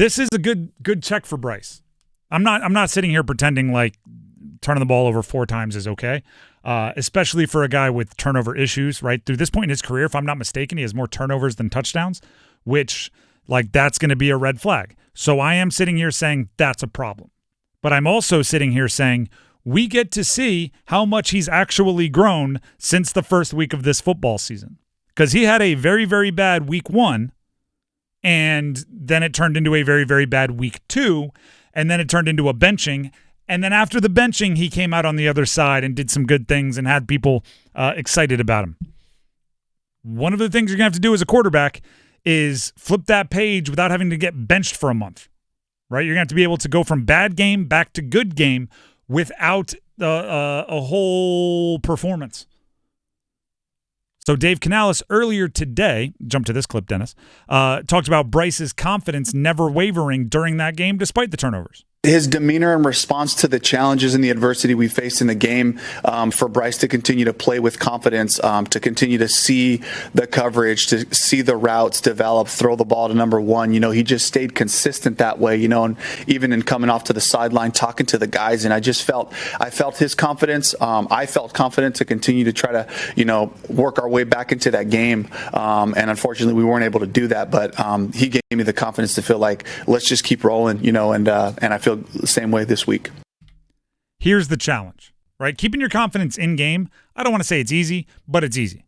this is a good check for Bryce. I'm not sitting here pretending like turning the ball over 4 times is okay, especially for a guy with turnover issues, right? Through this point in his career, if I'm not mistaken, he has more turnovers than touchdowns, which, like, that's going to be a red flag. So I am sitting here saying that's a problem. But I'm also sitting here saying we get to see how much he's actually grown since the first week of this football season. Because he had a very, very bad week 1, and then it turned into a very, very bad week 2, and then it turned into a benching. And then after the benching, he came out on the other side and did some good things and had people excited about him. One of the things you're going to have to do as a quarterback is flip that page without having to get benched for a month, right? You're going to have to be able to go from bad game back to good game without a whole performance. So Dave Canales earlier today, jump to this clip, Dennis, talked about Bryce's confidence never wavering during that game despite the turnovers. His demeanor in response to the challenges and the adversity we faced in the game, for Bryce to continue to play with confidence, to continue to see the coverage, to see the routes develop, throw the ball to number 1. He just stayed consistent that way, and even in coming off to the sideline, talking to the guys. And I felt his confidence. I felt confident to continue to try to, work our way back into that game. And unfortunately, we weren't able to do that. But he gave me the confidence to feel like, let's just keep rolling, and I feel the same way this week. Here's the challenge, right? Keeping your confidence in game. I don't want to say it's easy, but it's easy.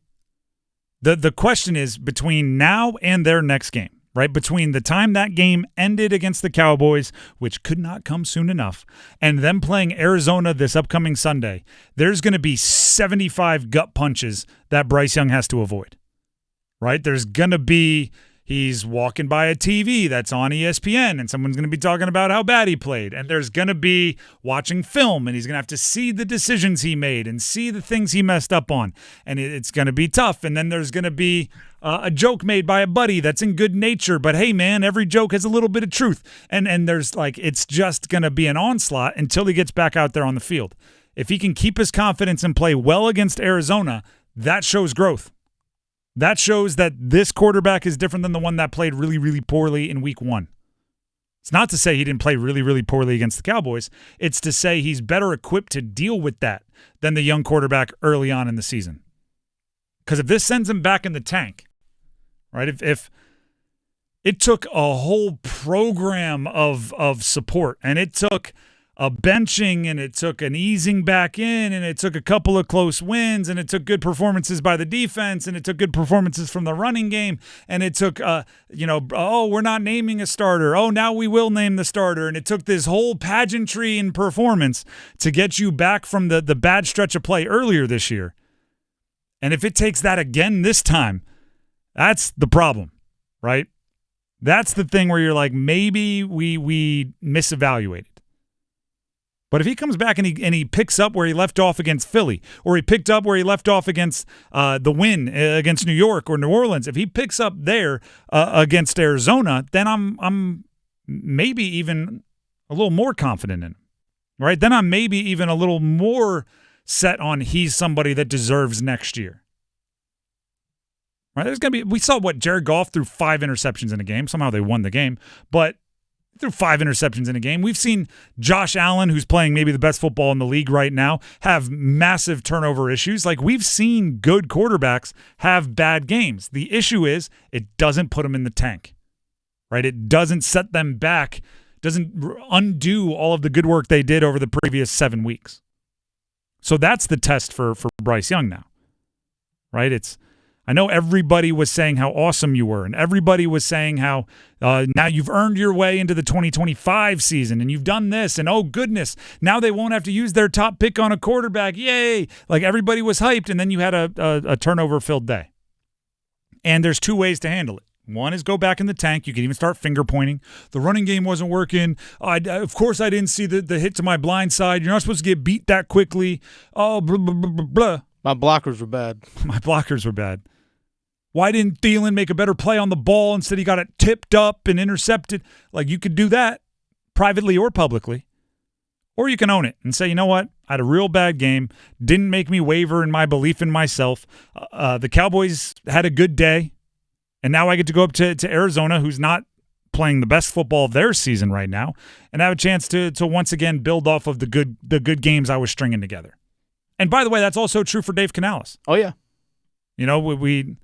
The question is between now and their next game, right? Between the time that game ended against the Cowboys, which could not come soon enough, and them playing Arizona this upcoming Sunday, there's going to be 75 gut punches that Bryce Young has to avoid, right? There's going to be he's walking by a TV that's on ESPN and someone's going to be talking about how bad he played. And there's going to be watching film and he's going to have to see the decisions he made and see the things he messed up on. And it's going to be tough. And then there's going to be a joke made by a buddy that's in good nature. But hey, man, every joke has a little bit of truth. And there's it's just going to be an onslaught until he gets back out there on the field. If he can keep his confidence and play well against Arizona, that shows growth. That shows that this quarterback is different than the one that played really, really poorly in week 1. It's not to say he didn't play really, really poorly against the Cowboys. It's to say he's better equipped to deal with that than the young quarterback early on in the season. Because if this sends him back in the tank, right, if it took a whole program of support and it took a benching and it took an easing back in and it took a couple of close wins and it took good performances by the defense and it took good performances from the running game and it took, we're not naming a starter. Oh, now we will name the starter. And it took this whole pageantry and performance to get you back from the bad stretch of play earlier this year. And if it takes that again this time, that's the problem, right? That's the thing where you're like, maybe we misevaluated. But if he comes back and he picks up where he left off against Philly, or he picked up where he left off against the win against New York or New Orleans, if he picks up there against Arizona, then I'm maybe even a little more confident in him, right? Then I'm maybe even a little more set on he's somebody that deserves next year. Right? We saw Jared Goff threw 5 interceptions in a game. Somehow they won the game, but threw 5 interceptions in a game. We've seen Josh Allen, who's playing maybe the best football in the league right now, have massive turnover issues. We've seen good quarterbacks have bad games. The issue is it doesn't put them in the tank, right? It doesn't set them back, doesn't undo all of the good work they did over the previous 7 weeks. So that's the test for Bryce Young now, right? I know everybody was saying how awesome you were, and everybody was saying how now you've earned your way into the 2025 season, and you've done this, and oh, goodness, now they won't have to use their top pick on a quarterback. Yay! Everybody was hyped, and then you had a turnover-filled day. And there's 2 ways to handle it. One is go back in the tank. You can even start finger pointing. The running game wasn't working. Of course, I didn't see the hit to my blind side. You're not supposed to get beat that quickly. Oh, blah, blah, blah, blah, blah. My blockers were bad. My blockers were bad. Why didn't Thielen make a better play on the ball? Instead, he got it tipped up and intercepted. You could do that privately or publicly. Or you can own it and say, you know what? I had a real bad game. Didn't make me waver in my belief in myself. The Cowboys had a good day. And now I get to go up to Arizona, who's not playing the best football of their season right now, and have a chance to once again build off of the good games I was stringing together. And by the way, that's also true for Dave Canales. Oh yeah. You know, we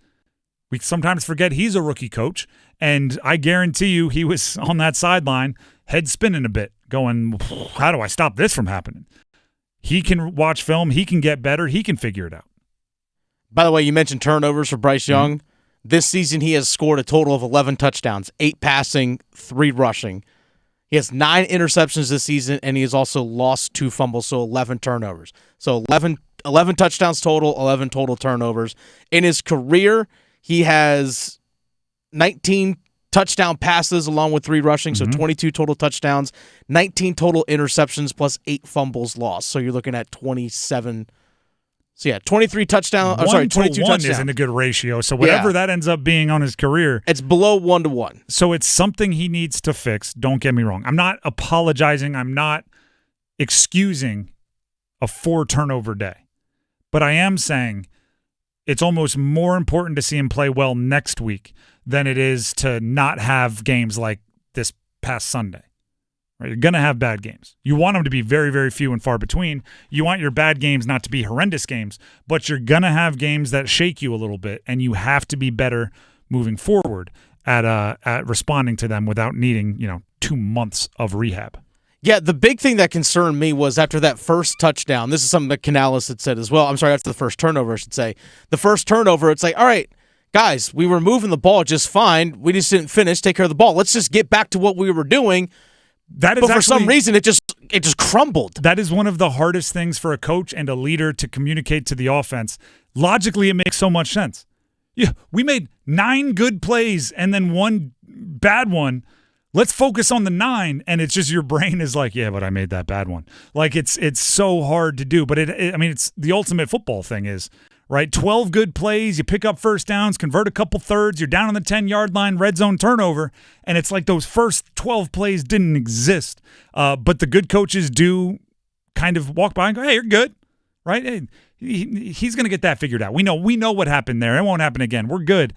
sometimes forget he's a rookie coach, and I guarantee you he was on that sideline, head spinning a bit, going, how do I stop this from happening? He can watch film. He can get better. He can figure it out. By the way, you mentioned turnovers for Bryce Young. This season, he has scored a total of 11 touchdowns, 8 passing, 3 rushing. He has 9 interceptions this season, and he has also lost 2 fumbles, so 11 turnovers. So 11 touchdowns total, 11 total turnovers. In his career, he has 19 touchdown passes along with 3 rushing, so 22 total touchdowns, 19 total interceptions plus 8 fumbles lost. So you're looking at 27. So yeah, 23 touchdowns. 22 touchdowns isn't a good ratio. So whatever that ends up being on his career, it's below 1-to-1. So it's something he needs to fix. Don't get me wrong. I'm not apologizing. I'm not excusing a 4-turnover day. But I am saying it's almost more important to see him play well next week than it is to not have games like this past Sunday. Right? You're going to have bad games. You want them to be very, very few and far between. You want your bad games not to be horrendous games, but you're going to have games that shake you a little bit, and you have to be better moving forward at responding to them without needing 2 months of rehab. Yeah, the big thing that concerned me was after that first touchdown. This is something that Canales had said as well. I'm sorry, after the first turnover, I should say. The first turnover, it's like, all right, guys, we were moving the ball just fine. We just didn't finish, take care of the ball. Let's just get back to what we were doing. But for some reason, it just crumbled. That is one of the hardest things for a coach and a leader to communicate to the offense. Logically, it makes so much sense. Yeah, we made 9 good plays and then 1 bad one. Let's focus on the 9, and it's just your brain is like, yeah, but I made that bad one. Like it's so hard to do, but it's the ultimate football thing is, right? 12 good plays, you pick up first downs, convert a couple thirds, you're down on the 10-yard line, red zone turnover, and it's like those first 12 plays didn't exist. But the good coaches do kind of walk by and go, hey, you're good, right? Hey, he's going to get that figured out. We know what happened there. It won't happen again. We're good.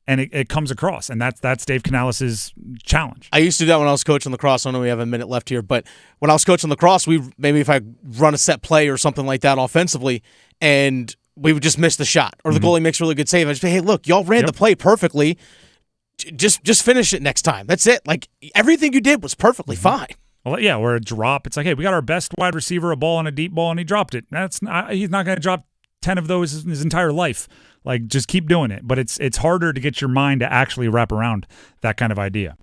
And it comes across, and that's Dave Canales' challenge. I used to do that when I was coaching lacrosse. I know we have a minute left here, but when I was coaching lacrosse, maybe if I run a set play or something like that offensively, and we would just miss the shot, or the goalie makes a really good save, I'd just say, hey, look, y'all ran the play perfectly. Just finish it next time. That's it. Like, everything you did was perfectly fine. Well, yeah, or a drop. It's like, hey, we got our best wide receiver a ball on a deep ball, and he dropped it. He's not going to drop 10 of those in his entire life. Like, just keep doing it. But it's harder to get your mind to actually wrap around that kind of idea.